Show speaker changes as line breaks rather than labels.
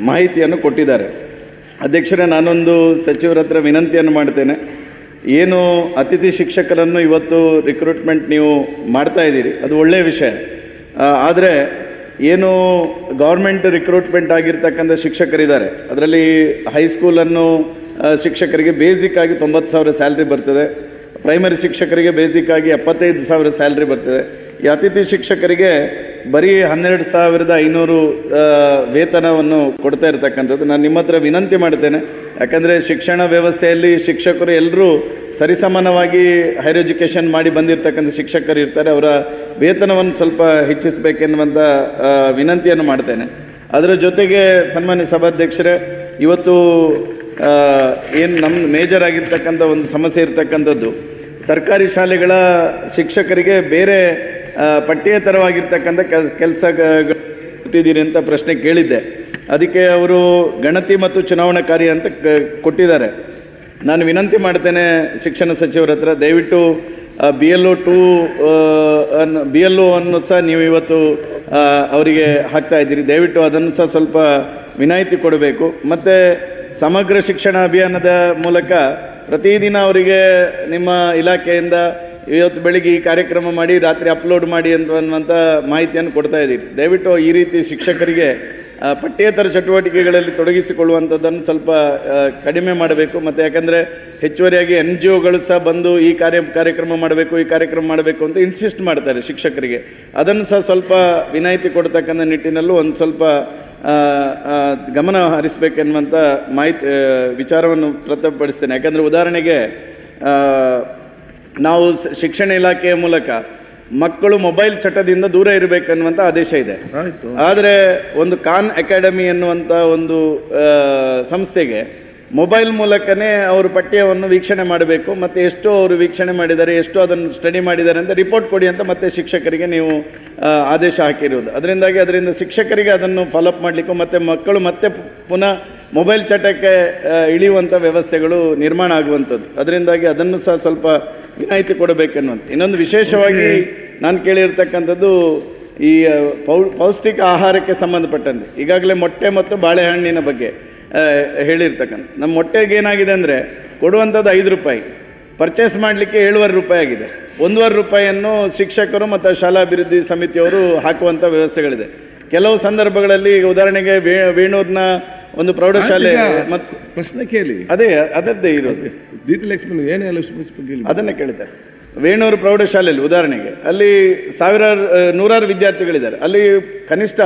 ಮಾಹಿತಿಯನ್ನು ಕೊಟ್ಟಿದ್ದಾರೆ. ಅಧ್ಯಕ್ಷರೇ, ನಾನೊಂದು ಸಚಿವರ ಹತ್ರ ವಿನಂತಿಯನ್ನು ಮಾಡ್ತೇನೆ. ಏನು ಅತಿಥಿ ಶಿಕ್ಷಕರನ್ನು ಇವತ್ತು ರಿಕ್ರೂಟ್ಮೆಂಟ್ ನೀವು ಮಾಡ್ತಾ ಇದ್ದೀರಿ, ಅದು ಒಳ್ಳೆಯ ವಿಷಯ. ಆದರೆ ಏನು ಗೌರ್ಮೆಂಟ್ ರಿಕ್ರೂಟ್ಮೆಂಟ್ ಆಗಿರ್ತಕ್ಕಂಥ ಶಿಕ್ಷಕರಿದ್ದಾರೆ, ಅದರಲ್ಲಿ ಹೈಸ್ಕೂಲನ್ನು ಶಿಕ್ಷಕರಿಗೆ ಬೇಸಿಕ್ ಆಗಿ 90,000 ಸ್ಯಾಲ್ರಿ ಬರ್ತದೆ. ಪ್ರೈಮರಿ ಶಿಕ್ಷಕರಿಗೆ ಬೇಸಿಕ್ ಆಗಿ 75,000 ಸ್ಯಾಲ್ರಿ ಬರ್ತದೆ. ಈ ಅತಿಥಿ ಶಿಕ್ಷಕರಿಗೆ ಬರೀ 12,500 ವೇತನವನ್ನು ಕೊಡ್ತಾ ಇರತಕ್ಕಂಥದ್ದು. ನಾನು ನಿಮ್ಮ ಹತ್ರ ವಿನಂತಿ ಮಾಡ್ತೇನೆ, ಯಾಕಂದರೆ ಶಿಕ್ಷಣ ವ್ಯವಸ್ಥೆಯಲ್ಲಿ ಶಿಕ್ಷಕರು ಎಲ್ಲರೂ ಸರಿಸಮಾನವಾಗಿ ಹೈಯರ್ ಎಜುಕೇಷನ್ ಮಾಡಿ ಬಂದಿರತಕ್ಕಂಥ ಶಿಕ್ಷಕರು ಇರ್ತಾರೆ. ಅವರ ವೇತನವನ್ನು ಸ್ವಲ್ಪ ಹೆಚ್ಚಿಸಬೇಕೆನ್ನುವಂಥ ವಿನಂತಿಯನ್ನು ಮಾಡ್ತೇನೆ. ಅದರ ಜೊತೆಗೆ ಸನ್ಮಾನ್ಯ ಸಭಾಧ್ಯಕ್ಷರೇ, ಇವತ್ತು ಏನು ನಮ್ಮ ಮೇಜರ್ ಆಗಿರ್ತಕ್ಕಂಥ ಒಂದು ಸಮಸ್ಯೆ ಇರ್ತಕ್ಕಂಥದ್ದು, ಸರ್ಕಾರಿ ಶಾಲೆಗಳ ಶಿಕ್ಷಕರಿಗೆ ಬೇರೆ ಪಠ್ಯೇತರವಾಗಿರ್ತಕ್ಕಂಥ ಕೆಲಸ ಕೊಡ್ತಿದ್ದೀರಿ ಅಂತ ಪ್ರಶ್ನೆ ಕೇಳಿದ್ದೆ. ಅದಕ್ಕೆ ಅವರು ಗಣತಿ ಮತ್ತು ಚುನಾವಣಾ ಕಾರ್ಯ ಅಂತ ಕೊಟ್ಟಿದ್ದಾರೆ. ನಾನು ವಿನಂತಿ ಮಾಡ್ತೇನೆ ಶಿಕ್ಷಣ ಸಚಿವರ ಹತ್ರ, ದಯವಿಟ್ಟು BLO ಅನ್ನು ಸಹ ನೀವು ಇವತ್ತು ಅವರಿಗೆ ಹಾಕ್ತಾ ಇದ್ದೀರಿ. ದಯವಿಟ್ಟು ಅದನ್ನು ಸಹ ಸ್ವಲ್ಪ ವಿನಾಯಿತಿ ಕೊಡಬೇಕು. ಮತ್ತು ಸಮಗ್ರ ಶಿಕ್ಷಣ ಅಭಿಯಾನದ ಮೂಲಕ ಪ್ರತಿದಿನ ಅವರಿಗೆ ನಿಮ್ಮ ಇಲಾಖೆಯಿಂದ ಇವತ್ತು ಬೆಳಿಗ್ಗೆ ಈ ಕಾರ್ಯಕ್ರಮ ಮಾಡಿ ರಾತ್ರಿ ಅಪ್ಲೋಡ್ ಮಾಡಿ ಅನ್ನುವಂಥ ಮಾಹಿತಿಯನ್ನು ಕೊಡ್ತಾ ಇದ್ದೀರಿ. ದಯವಿಟ್ಟು ಈ ರೀತಿ ಶಿಕ್ಷಕರಿಗೆ ಪಠ್ಯೇತರ ಚಟುವಟಿಕೆಗಳಲ್ಲಿ ತೊಡಗಿಸಿಕೊಳ್ಳುವಂಥದ್ದನ್ನು ಸ್ವಲ್ಪ ಕಡಿಮೆ ಮಾಡಬೇಕು. ಮತ್ತು ಯಾಕಂದರೆ ಹೆಚ್ಚುವರಿಯಾಗಿ NGOಗಳು ಸಹ ಬಂದು ಈ ಕಾರ್ಯಕ್ರಮ ಮಾಡಬೇಕು ಅಂತ ಇನ್ಸಿಸ್ಟ್ ಮಾಡ್ತಾರೆ ಶಿಕ್ಷಕರಿಗೆ. ಅದನ್ನು ಸಹ ಸ್ವಲ್ಪ ವಿನಾಯಿತಿ ಕೊಡ್ತಕ್ಕಂಥ ನಿಟ್ಟಿನಲ್ಲೂ ಒಂದು ಸ್ವಲ್ಪ ಗಮನ ಹರಿಸಬೇಕೆನ್ನುವಂಥ ವಿಚಾರವನ್ನು ಪ್ರತಿಪಾದಿಸ್ತೇನೆ. ಯಾಕಂದರೆ ಉದಾಹರಣೆಗೆ ನಾವು ಶಿಕ್ಷಣ ಇಲಾಖೆಯ ಮೂಲಕ ಮಕ್ಕಳು ಮೊಬೈಲ್ ಚಟದಿಂದ ದೂರ ಇರಬೇಕನ್ನುವಂಥ ಆದೇಶ ಇದೆ. ಆದರೆ ಒಂದು ಖಾನ್ ಅಕಾಡೆಮಿ ಎನ್ನುವಂಥ ಒಂದು ಸಂಸ್ಥೆಗೆ ಮೊಬೈಲ್ ಮೂಲಕನೇ ಅವರು ಪಠ್ಯವನ್ನು ವೀಕ್ಷಣೆ ಮಾಡಬೇಕು, ಮತ್ತು ಎಷ್ಟು ಅವರು ವೀಕ್ಷಣೆ ಮಾಡಿದ್ದಾರೆ, ಎಷ್ಟು ಅದನ್ನು ಸ್ಟಡಿ ಮಾಡಿದ್ದಾರೆ ಅಂತ ರಿಪೋರ್ಟ್ ಕೊಡಿ ಅಂತ ಮತ್ತೆ ಶಿಕ್ಷಕರಿಗೆ ನೀವು ಆದೇಶ ಹಾಕಿರುವುದು. ಅದರಿಂದ ಶಿಕ್ಷಕರಿಗೆ ಅದನ್ನು ಫಾಲೋಅಪ್ ಮಾಡಲಿಕ್ಕೂ ಮತ್ತು ಮಕ್ಕಳು ಮತ್ತೆ ಪುನಃ ಮೊಬೈಲ್ ಚಟಕ್ಕೆ ಇಳಿಯುವಂಥ ವ್ಯವಸ್ಥೆಗಳು ನಿರ್ಮಾಣ ಆಗುವಂಥದ್ದು. ಅದರಿಂದಾಗಿ ಅದನ್ನು ಸಹ ಸ್ವಲ್ಪ ವಿನಾಯಿತಿ ಕೊಡಬೇಕೆನ್ನುವಂಥ. ಇನ್ನೊಂದು ವಿಶೇಷವಾಗಿ ನಾನು ಕೇಳಿರ್ತಕ್ಕಂಥದ್ದು ಈ ಪೌಷ್ಟಿಕ ಆಹಾರಕ್ಕೆ ಸಂಬಂಧಪಟ್ಟಂತೆ ಈಗಾಗಲೇ ಮೊಟ್ಟೆ ಮತ್ತು ಬಾಳೆಹಣ್ಣಿನ ಬಗ್ಗೆ ಹೇಳಿರ್ತಕ್ಕಂಥ. ನಮ್ಮ ಮೊಟ್ಟೆಗೆ ಏನಾಗಿದೆ ಅಂದರೆ ಕೊಡುವಂಥದ್ದು 5 ರೂಪಾಯಿ, ಪರ್ಚೇಸ್ ಮಾಡಲಿಕ್ಕೆ 7.5 ರೂಪಾಯಿ ಆಗಿದೆ. 1.5 ರೂಪಾಯಿಯನ್ನು ಶಿಕ್ಷಕರು ಮತ್ತು ಶಾಲಾ ಅಭಿವೃದ್ಧಿ ಸಮಿತಿಯವರು ಹಾಕುವಂಥ ವ್ಯವಸ್ಥೆಗಳಿದೆ. ಕೆಲವು ಸಂದರ್ಭಗಳಲ್ಲಿ ಉದಾಹರಣೆಗೆ ವೇಣೂರ್ನ ಒಂದು ಪ್ರೌಢಶಾಲೆ ಮತ್ತು
ಪ್ರಶ್ನೆ ಕೇಳಿ,
ಅದರದ್ದೇ ಇರೋದು ಅದನ್ನೇ ಕೇಳಿದ್ದಾರೆ. ವೇಣೂರು ಪ್ರೌಢಶಾಲೆಯಲ್ಲಿ ಉದಾಹರಣೆಗೆ ಅಲ್ಲಿ ನೂರಾರು ವಿದ್ಯಾರ್ಥಿಗಳಿದ್ದಾರೆ. ಅಲ್ಲಿ ಕನಿಷ್ಠ